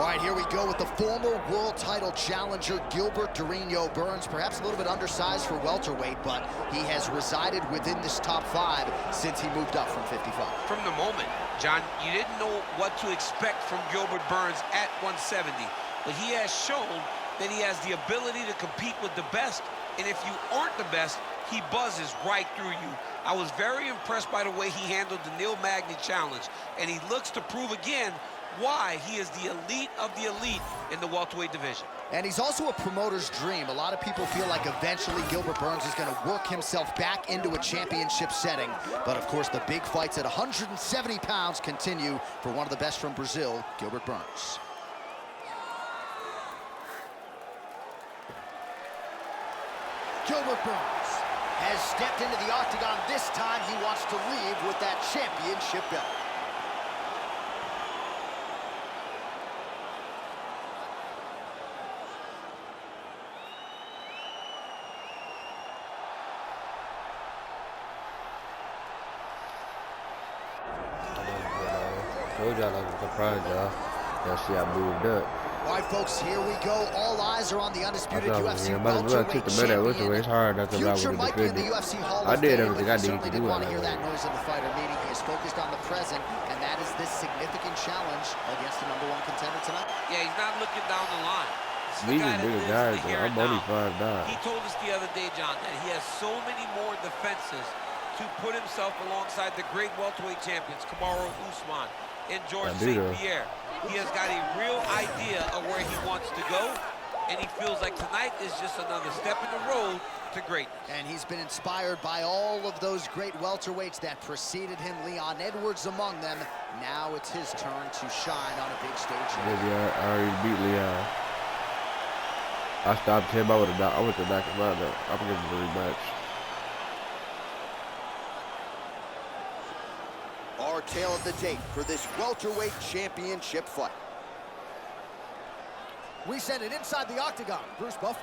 All right, here we go with the former world title challenger, Gilbert Durinho Burns. Perhaps a little bit undersized for welterweight, but he has resided within this top 5 since he moved up from 55. From the moment, John, you didn't know what to expect from Gilbert Burns at 170, but he has shown that he has the ability to compete with the best, and if you aren't the best, he buzzes right through you. I was very impressed by the way he handled the Neil Magny challenge, and he looks to prove again why he is the elite of the elite in the welterweight division. And he's also a promoter's dream. A lot of people feel like eventually Gilbert Burns is going to work himself back into a championship setting. But of course, the big fights at 170 pounds continue for one of the best from Brazil, Gilbert Burns. Gilbert Burns has stepped into the octagon. This time he wants to leave with that championship belt. Told y'all I was surprised, y'all. Y'all see I moved up. All right, folks, here we go. All eyes are on the Undisputed UFC took welterweight the better champion. It's hard not to Future might be in the UFC Hall of I did Fame, everything but I needed to do. want to hear that noise in the fighter meeting. He is focused on the present, and that is this significant challenge against the #1 contender tonight. Yeah, he's not looking down the line. These are bigger guys, though. I'm only 5'9". He told us the other day, John, that he has so many more defenses to put himself alongside the great welterweight champions, Kamaru Usman and George St. Pierre. He has got a real idea of where he wants to go, and he feels like tonight is just another step in the road to greatness. And he's been inspired by all of those great welterweights that preceded him, Leon Edwards among them. Now it's his turn to shine on a big stage. Maybe I already beat Leon. I stopped him. I would have knocked him out, though. I'm giving him a rematch. Our tale of the tape for this welterweight championship fight. We send it inside the octagon. Bruce Buffer.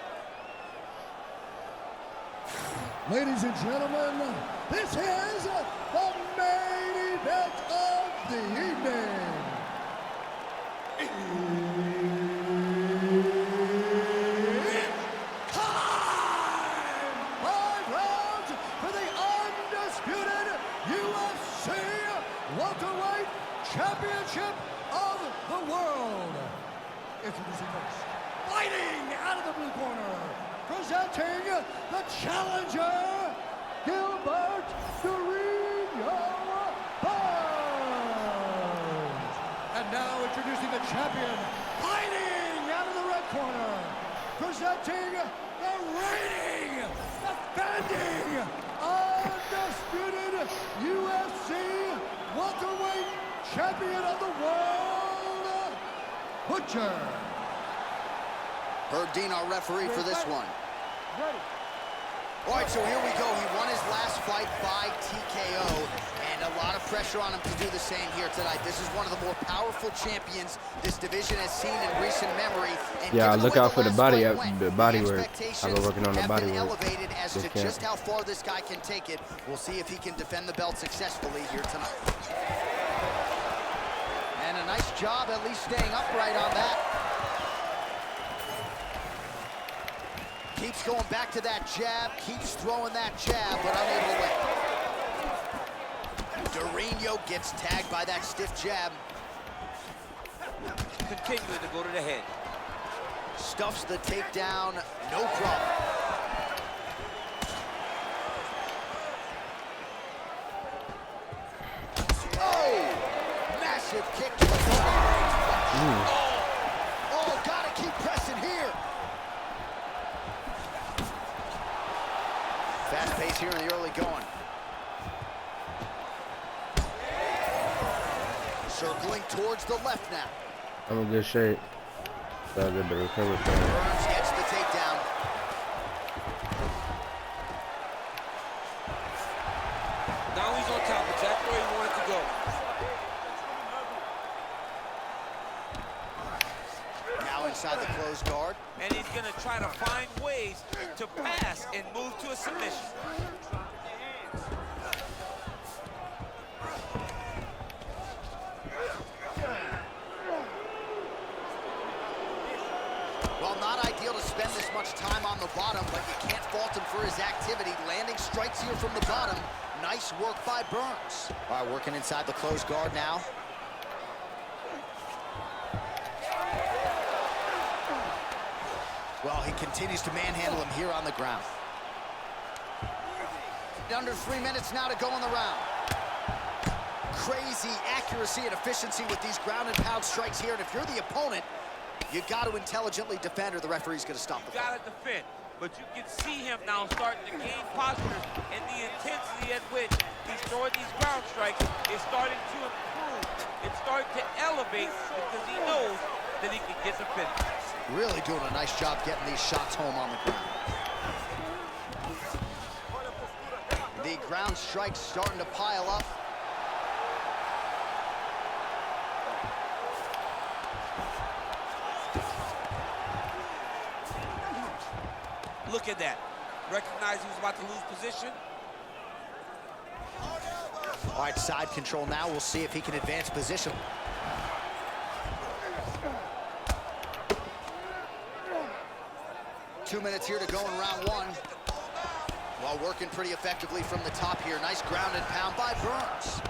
Ladies and gentlemen, this is the main event of the evening. It's time! 5 rounds for the undisputed UFC Welterweight Championship of the World. Introducing first, fighting out of the blue corner, presenting the challenger, Gilbert Durinho Burns. And now introducing the champion, fighting out of the red corner, presenting the reigning, defending, undisputed UFC welterweight champion of the world, Butcher. Herb Dean, our referee for this one. Ready. All right, so here we go. He won his last fight by TKO, and a lot of pressure on him to do the same here tonight. This is one of the more powerful champions this division has seen in recent memory. And yeah, look out for the body work. I've been working on the body work. Elevated as to just how far this guy can take it. We'll see if he can defend the belt successfully here tonight. And a nice job at least staying upright on that. Keeps going back to that jab, keeps throwing that jab, but unable to win. Durinho gets tagged by that stiff jab. Continuing to go to the head. Stuffs the takedown, no problem. Oh! Massive kick to the body. Oh, gotta keep pressing here. Fast pace here in the early going. Circling towards the left now. I'm in good shape. So I get the recovery time. Burns gets the takedown. Now he's on top, exactly where he wanted to go. Now inside the closed guard. And he's gonna try to find ways to pass and move to a submission. the bottom, but you can't fault him for his activity. Landing strikes here from the bottom. Nice work by Burns. All right, working inside the closed guard now. Well, he continues to manhandle him here on the ground. Under 3 minutes now to go in the round. Crazy accuracy and efficiency with these ground and pound strikes here. And if you're the opponent, you got to intelligently defend or the referee's going to stop the fight. You got to defend, but you can see him now starting to gain posture, and the intensity at which he's throwing these ground strikes is starting to improve. It's starting to elevate because he knows that he can get the finish. Really doing a nice job getting these shots home on the ground. The ground strikes starting to pile up. Look at that. Recognize he was about to lose position. All right, side control now. We'll see if he can advance position. Two minutes here to go in round one. While working pretty effectively from the top here. Nice ground and pound by Burns.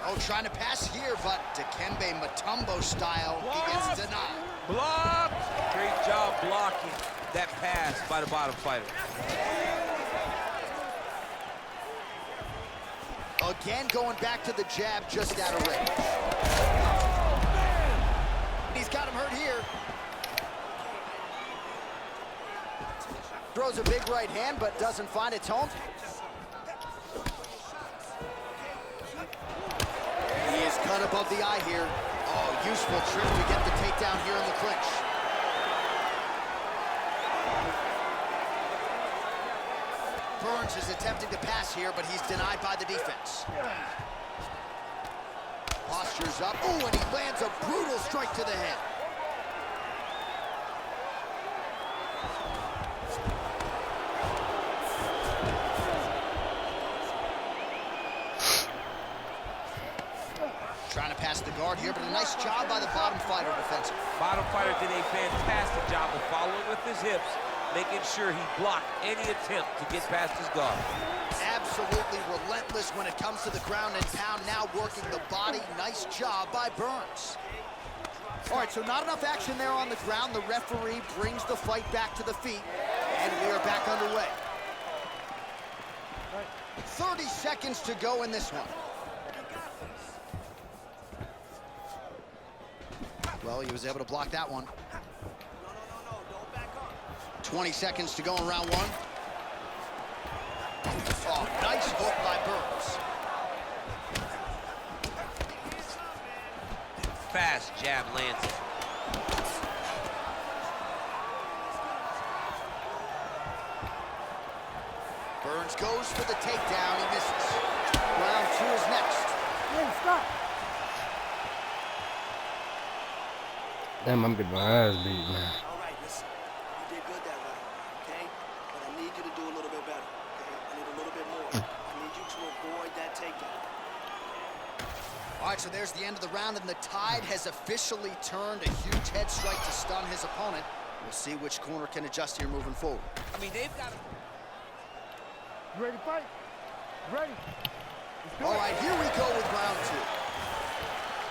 Oh, trying to pass here, but Dikembe Mutombo style, he gets denied. Block! Great job blocking that pass by the bottom fighter. Again, going back to the jab just out of range. He's got him hurt here. Throws a big right hand, but doesn't find its home. He is cut above the eye here. Oh, useful trip to get the takedown here in the clinch. Burns is attempting to pass here, but he's denied by the defense. Postures up. Ooh, and he lands a brutal strike to the head. Trying to pass the guard here, but a nice job by the bottom fighter defensive. Bottom fighter did a fantastic job of following with his hips, making sure he blocked any attempt to get past his guard. Absolutely Relentless when it comes to the ground and pound, now working the body. Nice job by Burns. All right, so not enough action there on the ground. The referee brings the fight back to the feet, and we are back underway. 30 seconds to go in this one. Well, he was able to block that one. 20 seconds to go in round one. Oh, nice hook by Burns. Fast jab lands it. Burns goes for the takedown. He misses. Round two is next. Hey, stop. Damn, I'm getting my ass beat, man. All right, listen. You did good that round, okay? But I need you to do a little bit better, okay? I need a little bit more. I need you to avoid that takedown. All right, so there's the end of the round, and the tide has officially turned. A huge head strike to stun his opponent. We'll see which corner can adjust here moving forward. I mean, they've got to... You ready to fight? Ready. All right, here we go with round two.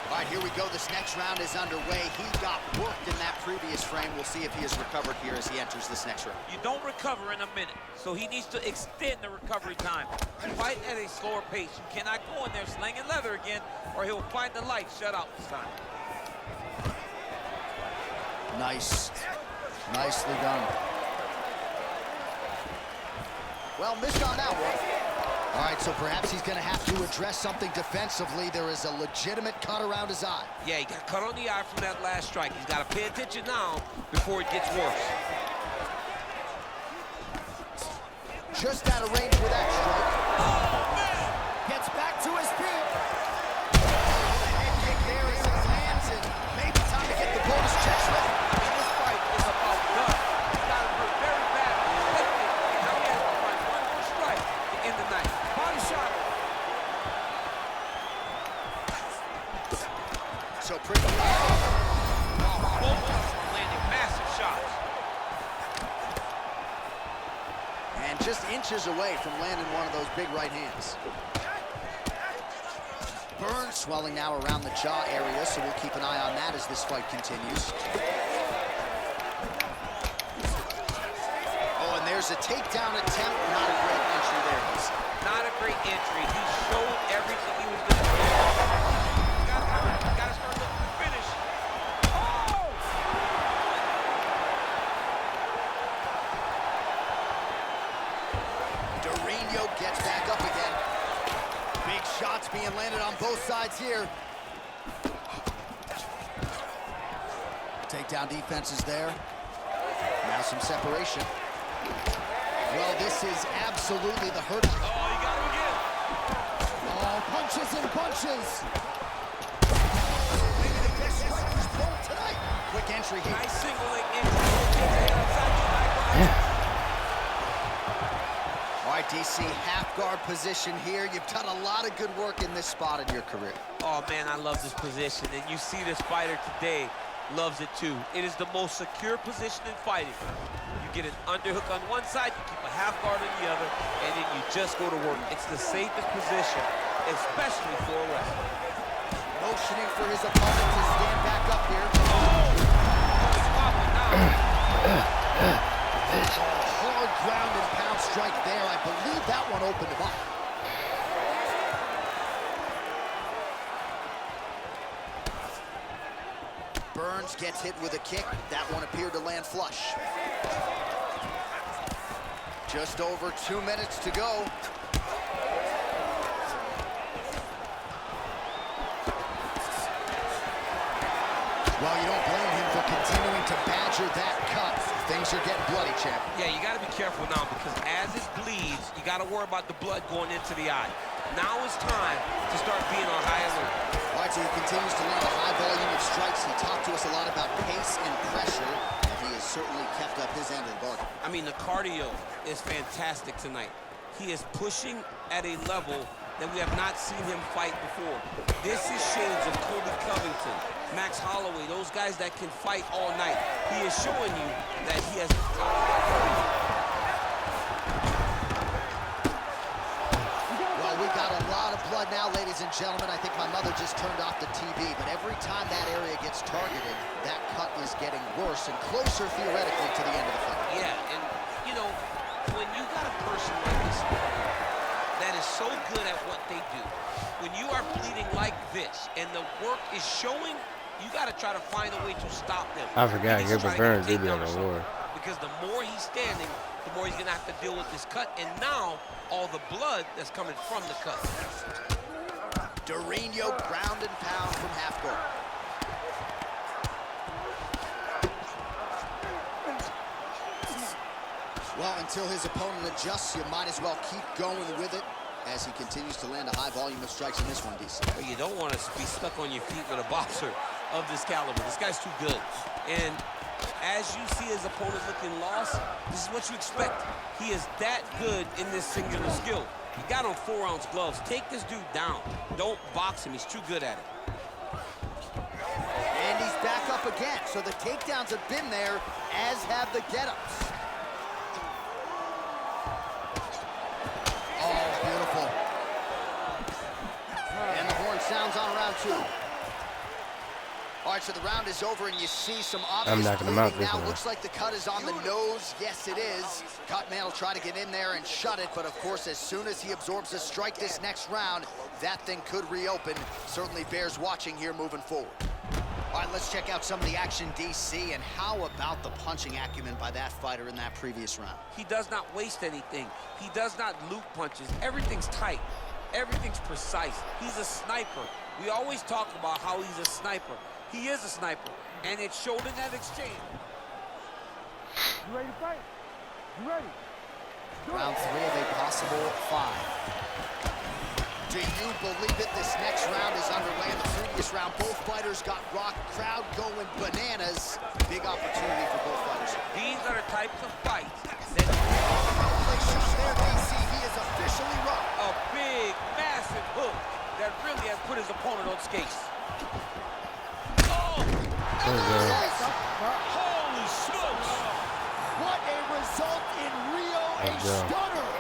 All right, here we go. This next round is underway. He got worked in that previous frame. We'll see if he has recovered here as he enters this next round. You don't recover in a minute, so he needs to extend the recovery time. Fight at a slower pace. You cannot go in there slinging leather again, or he'll find the light shut out this time. Nice. Nicely done. Well, missed on that one. All right, so perhaps he's going to have to address something defensively. There is a legitimate cut around his eye. Yeah, he got cut on the eye from that last strike. He's got to pay attention now before it gets worse. Just out of range with that strike. Gets back to his feet. Head kick there as he lands, and maybe time to get the bonus checks ready. This fight is about done. He's got to hurt very bad. Now he has to find one more strike to end the night. Body shot. So pretty. inches away from landing one of those big right hands. Burns swelling now around the jaw area, so we'll keep an eye on that as this fight continues. Oh, and there's a takedown attempt. Not a great entry there. Not a great entry. He showed everything he was going to do. Got to start looking to finish. Oh! Dorino gets back up again. Big shots being landed on both sides here. Takedown defense is there. Now some separation. Well, this is absolutely the hurt. Oh, you got him again. Oh, punches and bunches. Maybe the best striker's pulled tonight. Quick entry here. Nice single leg entry. All right, DC, half guard position here. You've done a lot of good work in this spot in your career. Oh, man, I love this position. And you see this fighter today loves it, too. It is the most secure position in fighting. You get an underhook on one side, you keep a half guard on the other, and then you just go to work. It's the safest position, especially for a wrestler. Motioning for his opponent to stand back up here. He's popping now. Hard ground and pound strike there. I believe that one opened him up. Burns gets hit with a kick. That one appeared to land flush. Just over 2 minutes to go. Well, you don't blame him for continuing to badger that cut. Things are getting bloody, champ. Yeah, you got to be careful now because as it bleeds, you got to worry about the blood going into the eye. Now it's time to start being on high alert. All right, so he continues to land a high volume of strikes. He talked to us a lot about pace and pressure, and he has certainly kept up his end of the bargain. I mean, the cardio is fantastic tonight. He is pushing at a level that we have not seen him fight before. This is shades of Kobe Covington, Max Holloway, those guys that can fight all night. He is showing you that he has... Well, we got a lot of blood now, ladies and gentlemen. I think my mother just turned off the TV, but every time that area gets targeted, that cut is getting worse and closer, theoretically, to the end of the fight. Yeah, and, you know, when you got a person like this that is so good at what they do, when you are bleeding like this and the work is showing, you got to try to find a way to stop them. I forgot Gilbert Burns did be on the war. Because the more he's standing, the more he's going to have to deal with this cut. And now, all the blood that's coming from the cut. Dorino ground and pound from half guard. Well, until his opponent adjusts, you might as well keep going with it as he continues to land a high volume of strikes in this one, DC. Well, you don't want to be stuck on your feet with a boxer of this caliber. This guy's too good. And as you see his opponent looking lost, this is what you expect. He is that good in this singular skill. He got on 4-ounce gloves. Take this dude down. Don't box him. He's too good at it. And he's back up again. So the takedowns have been there, as have the get-ups. Oh, beautiful. And the horn sounds on round 2. All right, so the round is over, and you see some obvious knocking him out bleeding this now. one. Looks like the cut is on the nose. Yes, it is. Cutman will try to get in there and shut it, but of course, as soon as he absorbs a strike this next round, that thing could reopen. Certainly bears watching here moving forward. All right, let's check out some of the action, DC, and how about the punching acumen by that fighter in that previous round? He does not waste anything. He does not loop punches. Everything's tight. Everything's precise. He's a sniper. We always talk about how he's a sniper. He is a sniper, and it showed in that exchange. You ready to fight? You ready? Round 3 of a possible 5. Do you believe it? This next round is underway. In the previous round, both fighters got rocked. Crowd going bananas. Big opportunity for both fighters. These are the types of fights that Congratulations there, DC. He is officially rocked. a big, massive hook that really has put his opponent on skates. Holy smokes! What a result in Rio, a Let's go. stunner.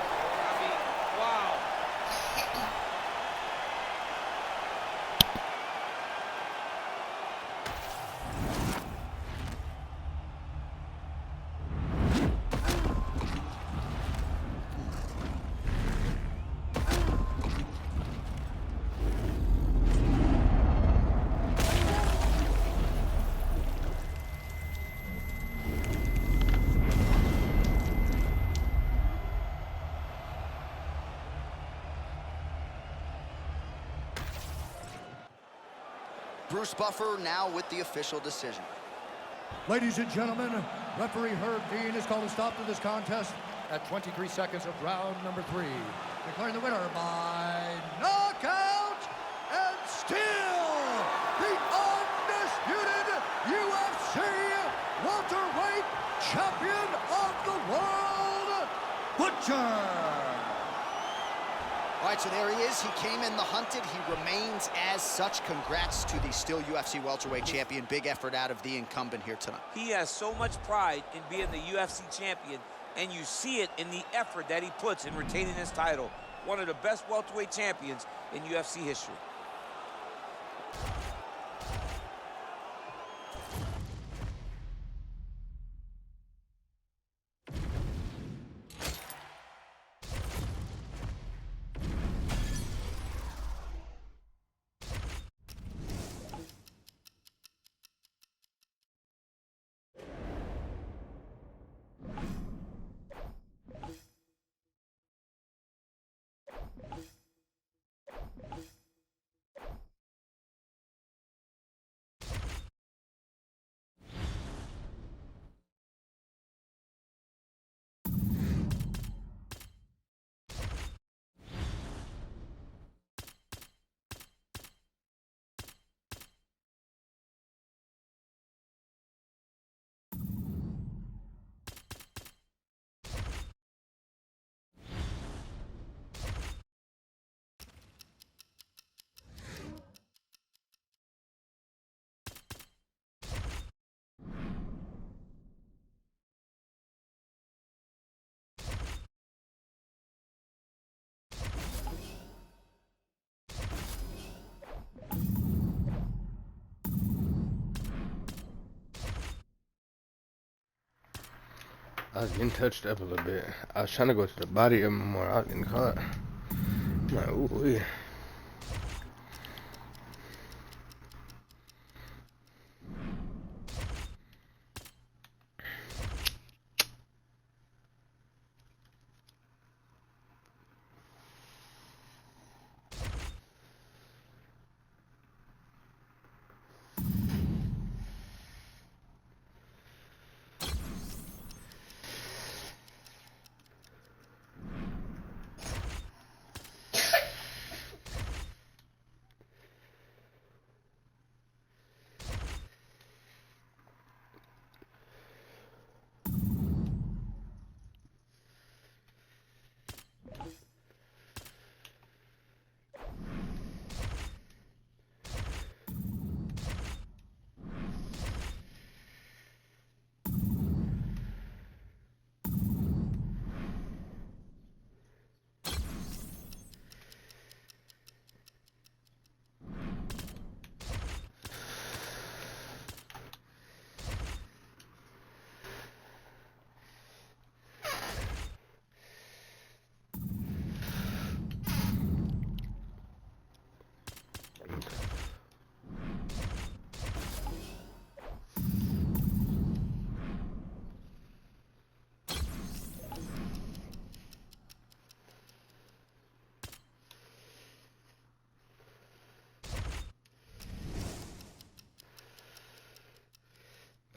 Bruce Buffer now with the official decision. Ladies and gentlemen, referee Herb Dean has called a stop to this contest at 23 seconds of round number 3. Declaring the winner by knockout and still the undisputed UFC welterweight champion of the world, Butcher. All right, so there he is. He came in the hunted. He remains as such. Congrats to the still UFC welterweight champion. Big effort out of the incumbent here tonight. He has so much pride in being the UFC champion, and you see it in the effort that he puts in retaining his title. One of the best welterweight champions in UFC history. I was getting touched up a little bit. I was trying to go to the body of him more. I was getting caught. I'm like, ooh.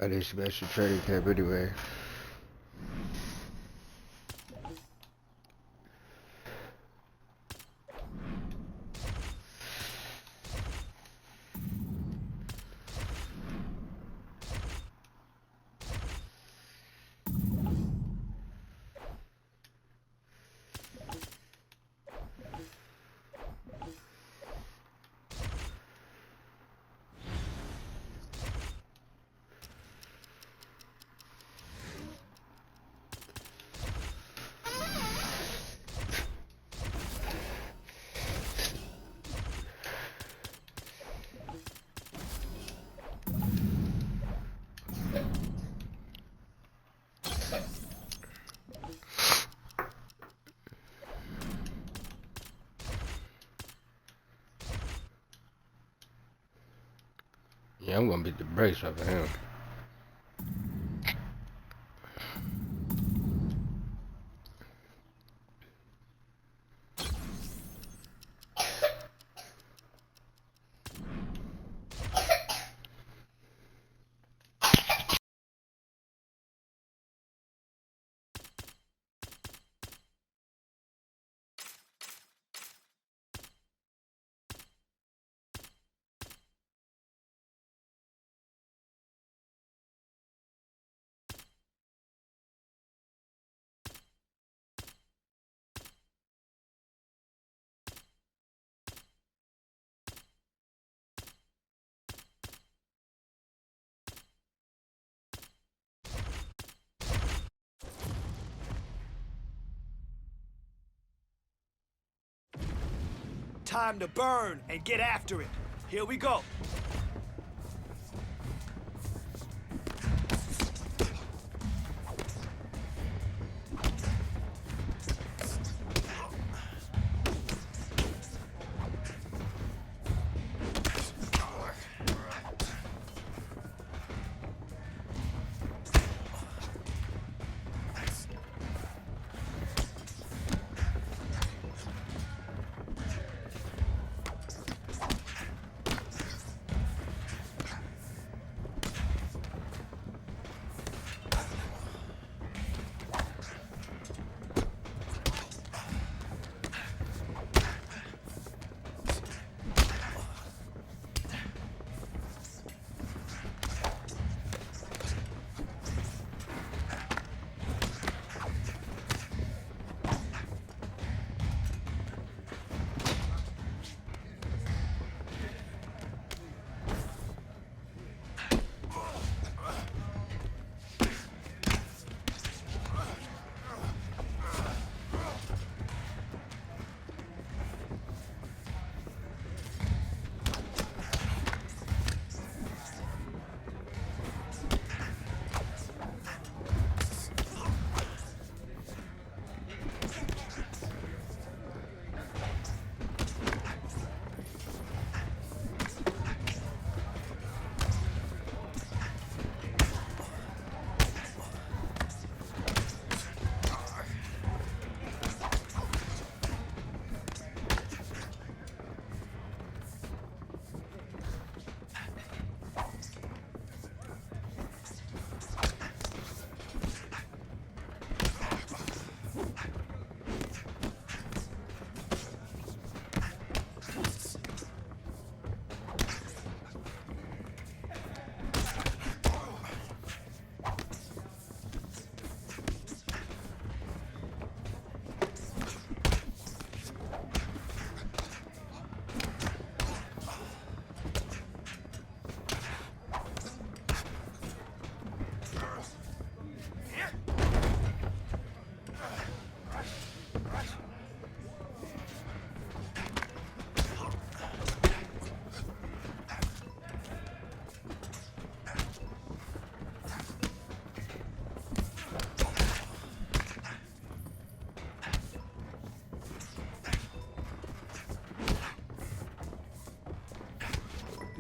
I did special training camp anyway. Yeah, I'm gonna beat the brakes off of him. time to burn and get after it. Here we go.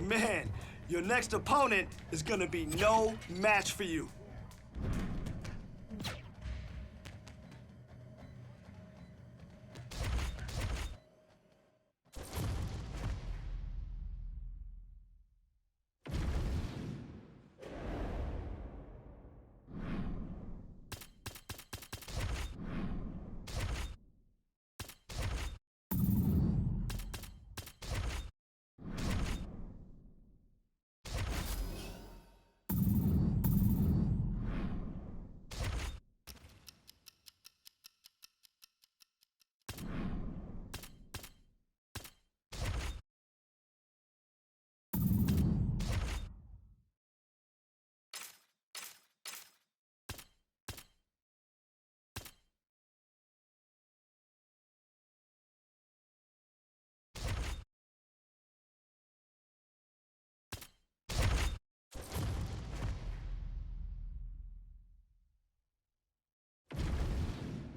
Man, your next opponent is gonna be no match for you.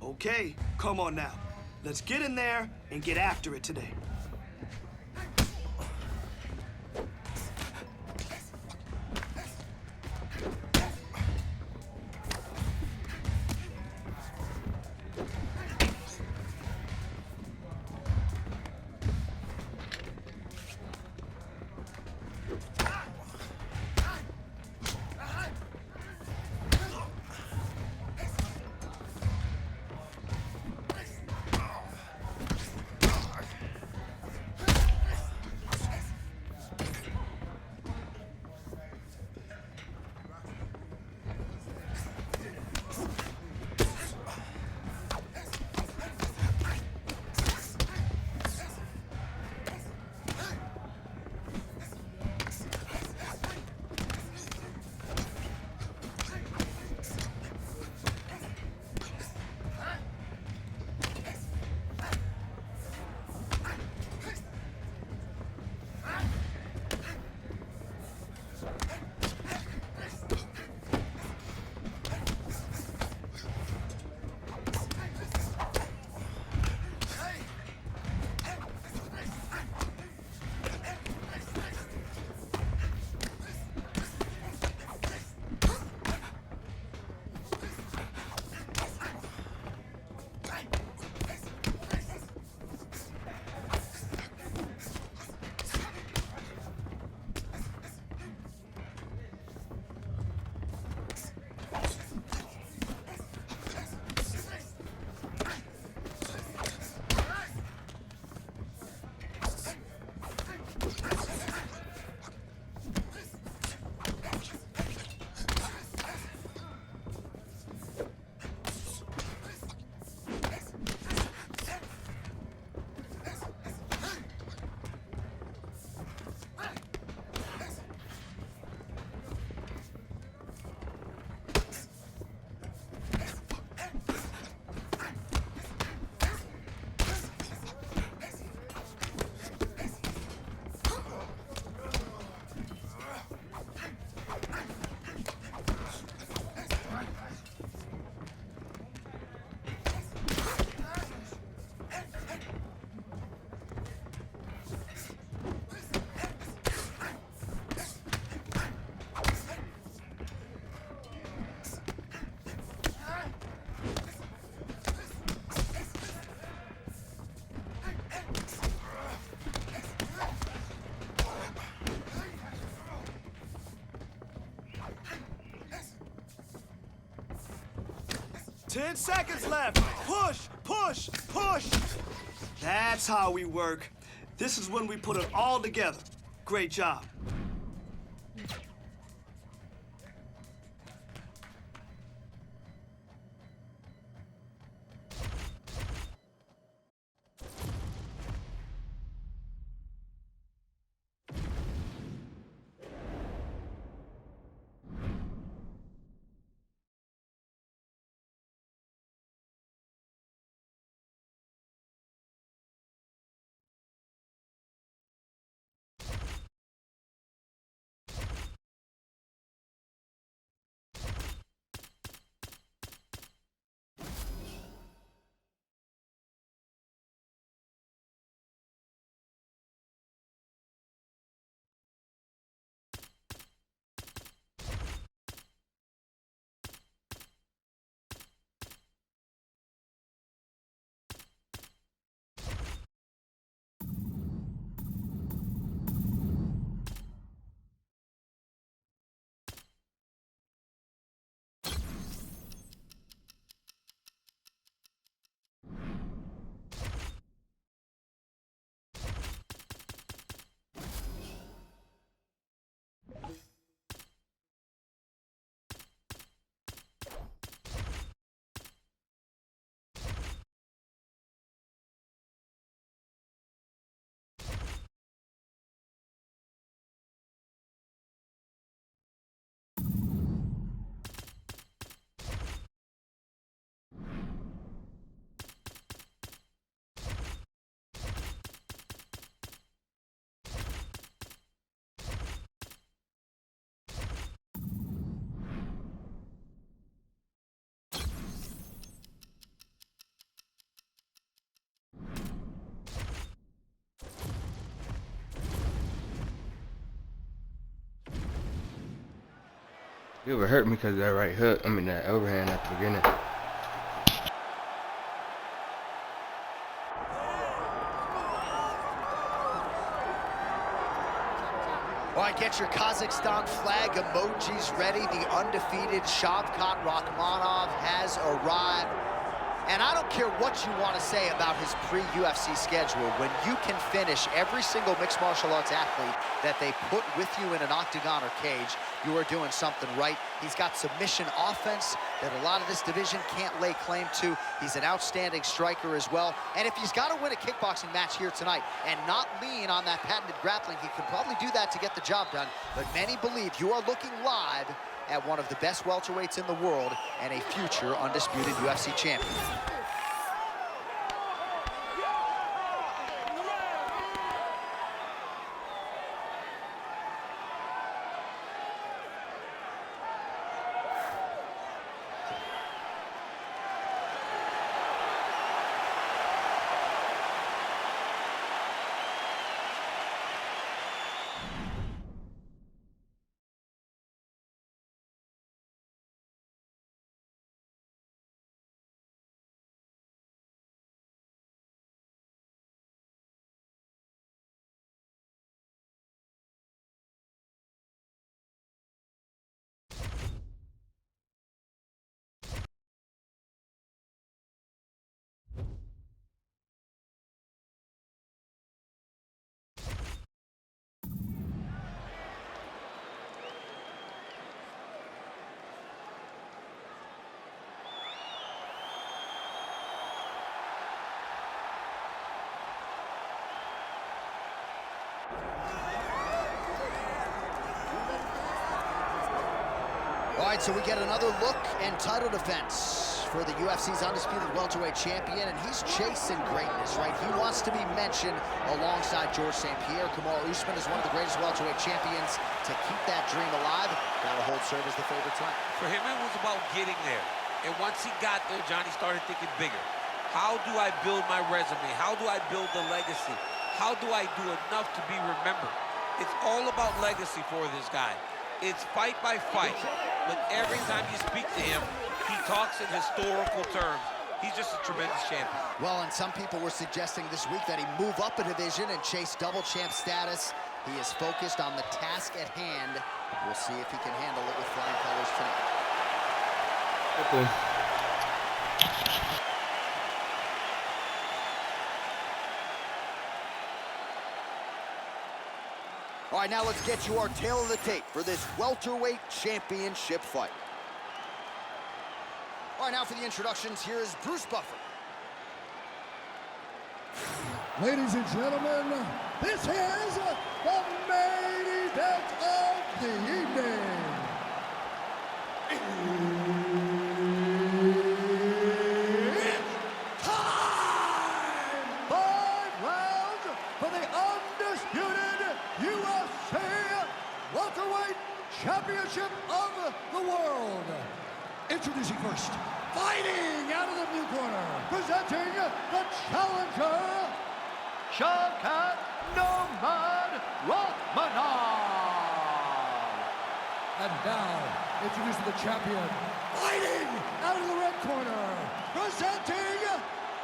Okay, come on now. Let's get in there and get after it today. 10 seconds left. Push, push, push. That's how we work. This is when we put it all together. Great job. It would hurt me because of that right hook. I mean that overhand at the beginning. All right, get your Kazakhstan flag emojis ready. The undefeated Shavkat Rakhmonov has arrived. And I don't care what you want to say about his pre-UFC schedule. When you can finish every single mixed martial arts athlete that they put with you in an octagon or cage, you are doing something right. He's got submission offense that a lot of this division can't lay claim to. He's an outstanding striker as well. And if he's got to win a kickboxing match here tonight and not lean on that patented grappling, he can probably do that to get the job done. But many believe you are looking live at one of the best welterweights in the world and a future undisputed UFC champion. All right, so we get another look and title defense for the UFC's undisputed welterweight champion, and he's chasing greatness, right? He wants to be mentioned alongside George St. Pierre. Kamaru Usman is one of the greatest welterweight champions. To keep that dream alive, gotta hold serve as the favorite tonight. For him, it was about getting there. And once he got there, Johnny started thinking bigger. How do I build my resume? How do I build the legacy? How do I do enough to be remembered? It's all about legacy for this guy. It's fight by fight. But every time you speak to him, he talks in historical terms. He's just a tremendous champion. Well, and some people were suggesting this week that he move up a division and chase double champ status. He is focused on the task at hand. We'll see if he can handle it with flying colors tonight. Okay. right, now let's get you our tail of the tape for this welterweight championship fight. All right, now for the introductions, here is Bruce Buffer. Ladies and gentlemen, this is the main event of the evening. It's time! 5 rounds for the undisputed UFC Welterweight Championship of the World. Introducing first, fighting out of the blue corner, presenting the challenger, Shavkat Nurmagomedov. And now, introducing the champion, fighting out of the red corner, presenting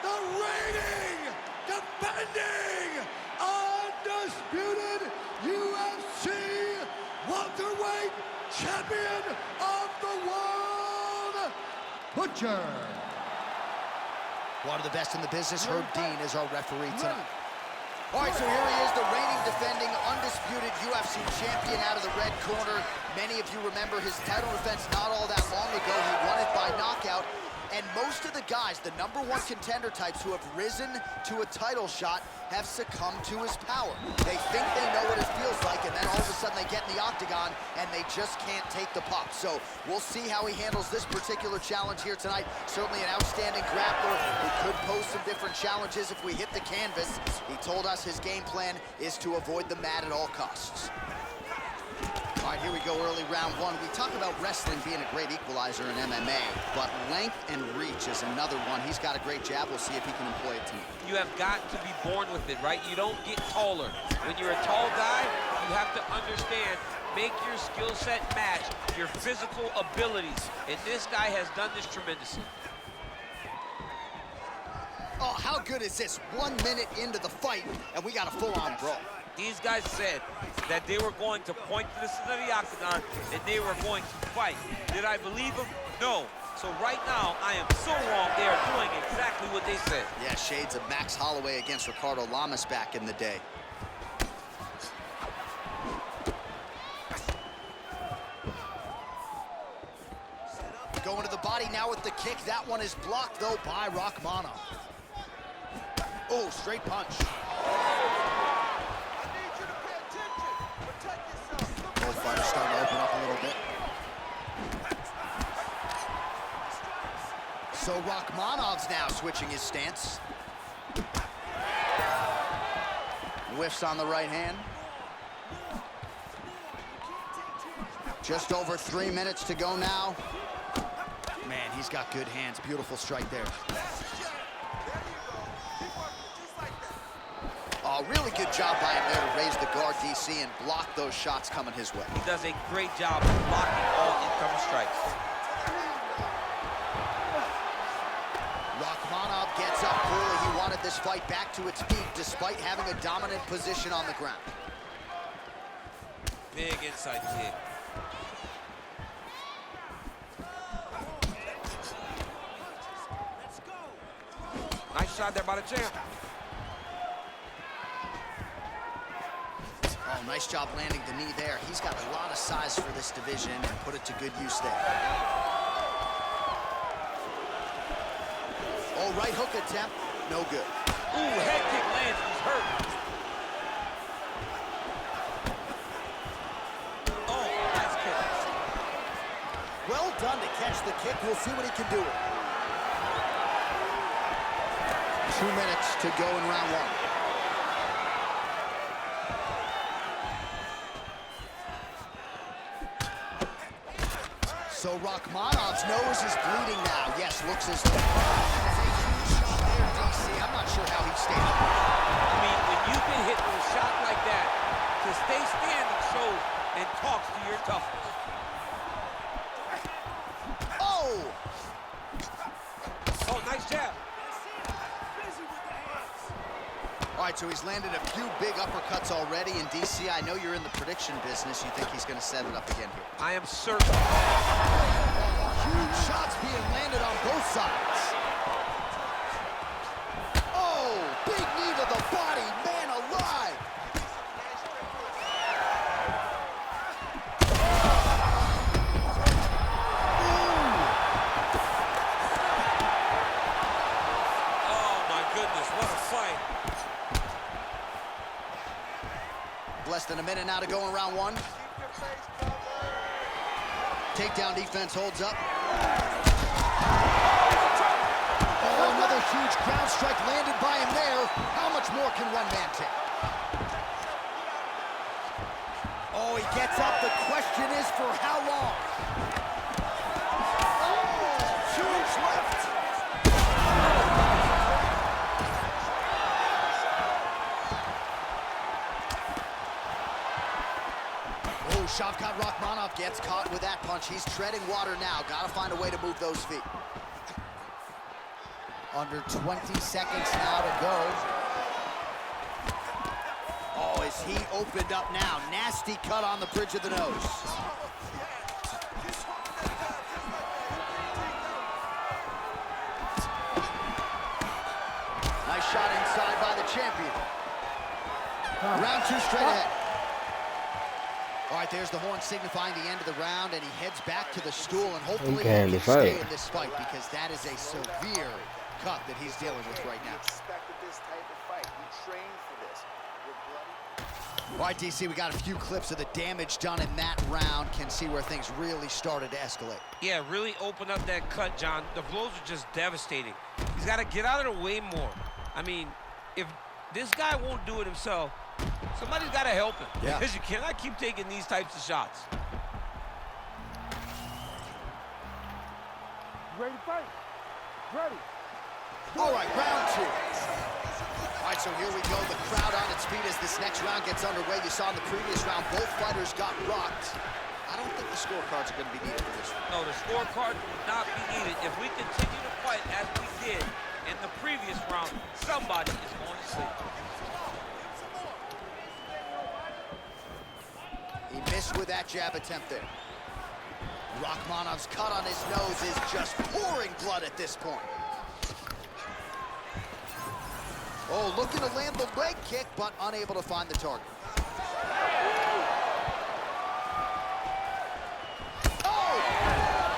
the reigning, defending, undisputed UFC welterweight champion of the world, Butcher. One of the best in the business, Herb Dean, is our referee tonight. All right, so here he is, the reigning, defending, undisputed UFC champion out of the red corner. Many of you remember his title defense not all that long ago. He won it by knockout. And most of the guys, the #1 contender types who have risen to a title shot, have succumbed to his power. They think they know what it feels like, and then all of a sudden they get in the octagon, and they just can't take the pop. So we'll see how he handles this particular challenge here tonight. Certainly an outstanding grappler who could pose some different challenges if we hit the canvas. He told us his game plan is to avoid the mat at all costs. All right, here we go, early round 1. We talk about wrestling being a great equalizer in MMA, but length and reach is another one. He's got a great jab. We'll see if he can employ it tonight. You have got to be born with it, right? You don't get taller. When you're a tall guy, you have to understand, make your skill set match your physical abilities. And this guy has done this tremendously. Oh, how good is this? 1 minute into the fight, and we got a full-on brawl. These guys said that they were going to point to the center of the octagon and they were going to fight. Did I believe them? No. So right now, I am so wrong. They are doing exactly what they said. Yeah, shades of Max Holloway against Ricardo Lamas back in the day. Going to the body now with the kick. That one is blocked, though, by Rachmanov. Oh, straight punch. Both fighters starting to open up a little bit. So Rachmanov's now switching his stance. Whiffs on the right hand. Just over 3 minutes to go now. Man, he's got good hands. Beautiful strike there. Oh, really good job by him there to raise the guard, DC, and block those shots coming his way. He does a great job of blocking all incoming strikes. Rachmanov gets up early. He wanted this fight back to its peak despite having a dominant position on the ground. Big inside kick. Nice shot there by the champ. Oh, nice job landing the knee there. He's got a lot of size for this division and put it to good use there. Oh, right hook attempt, no good. Ooh, head kick lands, he's hurt. Oh, nice kick. Well done to catch the kick. We'll see what he can do with it. 2 minutes to go in round 1. So Rachmanov's nose is bleeding now. Yes, looks as though that is a huge shot there, DC. I'm not sure how he stayed up. I mean, when you can hit with a shot like that, to stay standing shows and talks to your toughness. Oh! Oh, nice jab. All right, so he's landed a few big uppercuts already. And DC, I know you're in the prediction business. You think he's going to set it up again here? I am certain. Huge shots being landed on both sides. Oh, big knee to the body, man alive. now to go in round one. Takedown defense holds up. Oh, another huge ground strike landed by him there. How much more can one man take? Oh, he gets up. The question is for how long? Oh, huge left. Oh, Shavkat Rakhmonov gets caught with that punch. He's treading water now. Got to find a way to move those feet. Under 20 seconds now to go. Oh, is he opened up now? Nasty cut on the bridge of the nose. Nice shot inside by the champion. Round two straight ahead. All right, there's the horn signifying the end of the round, and he heads back to the stool, and hopefully he can stay in this fight because that is a severe cut that he's dealing with right now. All right, DC, we got a few clips of the damage done in that round. Can see where things really started to escalate. Yeah, really open up that cut, John. The blows are just devastating. He's got to get out of the way more. I mean, if this guy won't do it himself, somebody's got to help him. Yeah. Because you cannot keep taking these types of shots. Ready to fight? Ready. All right, round two. All right, so here we go. The crowd on its feet as this next round gets underway. You saw in the previous round, both fighters got rocked. I don't think the scorecards are going to be needed for this one. No, the scorecard will not be needed. If we continue to fight as we did in the previous round, somebody is going to sleep. He missed with that jab attempt there. Rakhmonov's cut on his nose is just pouring blood at this point. Oh, looking to land the leg kick, but unable to find the target. Oh!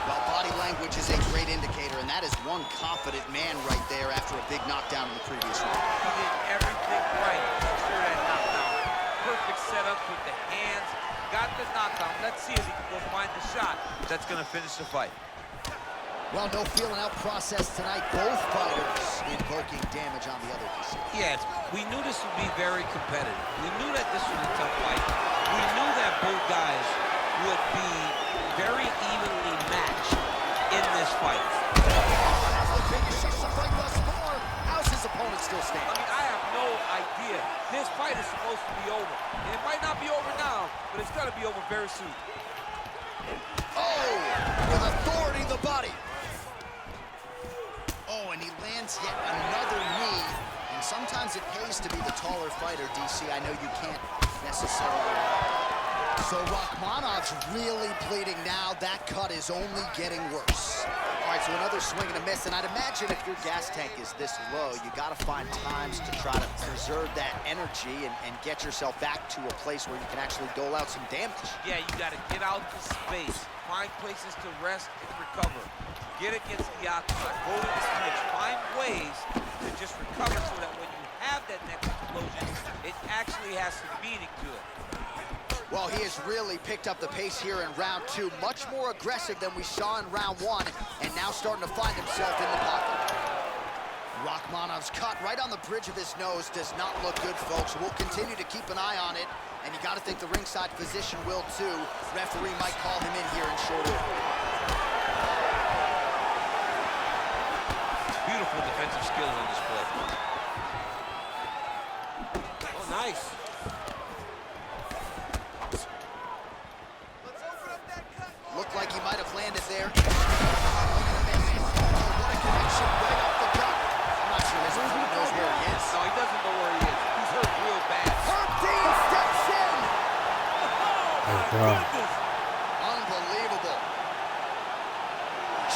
Well, body language is a great indicator, and that is one confident man right there after a big knockdown in the previous round. He did everything right to secure that knockdown. Perfect setup with the hands. Got the knockdown. Let's see if he can go find the shot that's going to finish the fight. Well, no feeling out process tonight. Both fighters invoking damage on the other DC. Yes, we knew this would be very competitive. We knew that this was a tough fight. We knew that both guys would be very evenly matched in this fight. That's the biggest shot of the fight thus far. How's his opponent still I standing? mean, I have no idea. This fight is supposed to be over. And it might not be over now, but it's going to be over very soon. Oh, with authority the body. Oh, and he lands yet another knee. And sometimes it pays to be the taller fighter, DC. I know you can't necessarily. So Rakhmonov's really bleeding now. That cut is only getting worse. All right, so another swing and a miss. And I'd imagine if your gas tank is this low, you got to find times to try to preserve that energy and get yourself back to a place where you can actually dole out some damage. Yeah, you got to get out to space. Find places to rest and recover. Get against the octagon, go to the clinch, find ways to just recover so that when you have that next explosion, it actually has some meaning to it. Well, he has really picked up the pace here in round two, much more aggressive than we saw in round one, and now starting to find himself in the pocket. Rakhmonov's cut right on the bridge of his nose does not look good, folks. We'll continue to keep an eye on it, and you got to think the ringside physician will too. Referee might call him in here in short order. Beautiful defensive skills on display. Oh, nice. Looked like he might have landed there. What a connection right off the gut. I'm not sure his opponent knows where he is. No, he doesn't know where he is. He's hurt real bad. Herb Dean steps in. Oh, my goodness. Unbelievable.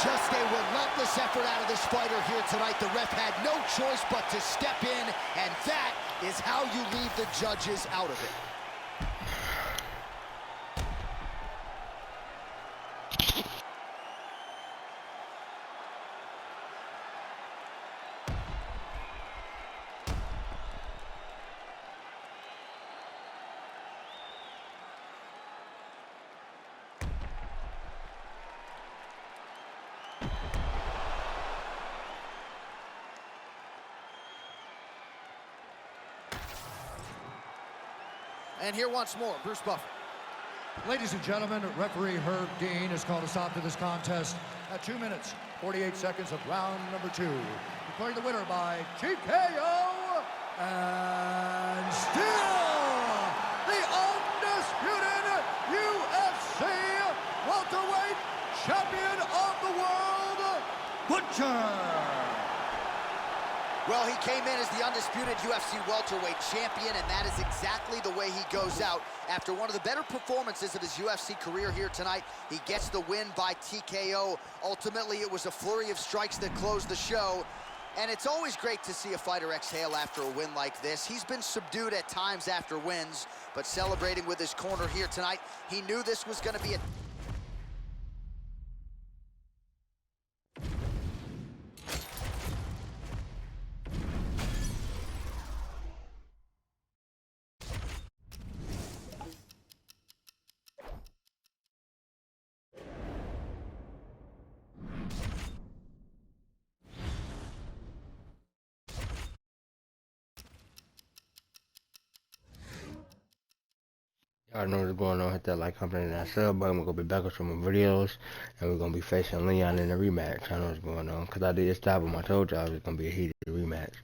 Just a relentless effort out of this fighter here tonight. The ref had no choice but to step in, and that is how you leave the judges out of it. And here once more, Bruce Buffer. Ladies and gentlemen, referee Herb Dean has called a stop to this contest at 2 minutes, 48 seconds of round number 2. Declaring the winner by TKO and still the undisputed UFC welterweight champion of the world, Butcher. Well, he came in as the undisputed UFC welterweight champion, and that is exactly the way he goes out. After one of the better performances of his UFC career here tonight, he gets the win by TKO. Ultimately, it was a flurry of strikes that closed the show, and it's always great to see a fighter exhale after a win like this. He's been subdued at times after wins, but celebrating with his corner here tonight, he knew this was going to be a... Y'all know what's going on. Hit that like, comment, and that sub button. We're going to be back with some more videos. And we're going to be facing Leon in the rematch. I know what's going on. Because I did stop him. I told y'all it was going to be a heated rematch.